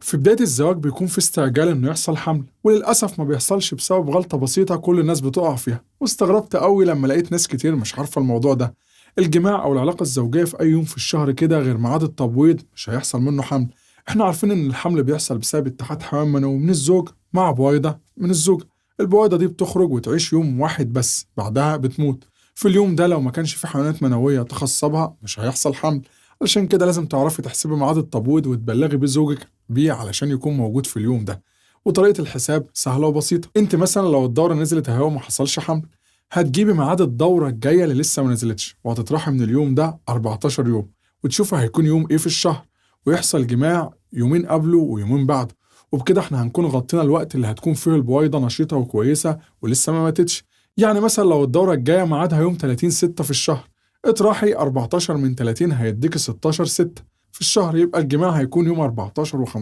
في بداية الزواج بيكون في استعجال إنه يحصل حمل، وللأسف ما بيحصلش بسبب غلطة بسيطة كل الناس بتقع فيها، واستغربت قوي لما لقيت ناس كتير مش عارفة الموضوع ده. الجماع أو العلاقة الزوجية في أي يوم في الشهر كده غير ميعاد التبويض مش هيحصل منه حمل. إحنا عارفين إن الحمل بيحصل بسبب اتحاد حيوان منوي من الزوج مع بويضة من الزوجة. البويضة دي بتخرج وتعيش يوم واحد بس بعدها بتموت. في اليوم ده لو ما كانش في حيوانات منوية تخصبها مش هيحصل حمل. علشان كده لازم تعرفي تحسبي ميعاد التبويض وتبلغي بزوجك بيه علشان يكون موجود في اليوم ده. وطريقة الحساب سهلة وبسيطة، انت مثلا لو الدورة نزلت اهي وما حصلش حمل، هتجيبي ميعاد الدورة الجاية اللي لسه ما نزلتش وهتطرحي من اليوم ده 14 يوم، وتشوفي هيكون يوم ايه في الشهر، ويحصل جماع يومين قبله ويومين بعده. وبكده احنا هنكون غطينا الوقت اللي هتكون فيه البويضة نشيطة وكويسة ولسه ما ماتتش. يعني مثلا لو الدورة الجاية ميعادها يوم 30 6 في الشهر، اطرحي 14 من 30 هيديكي 16 6 في الشهر، يبقى الجماع هيكون يوم 14 و15.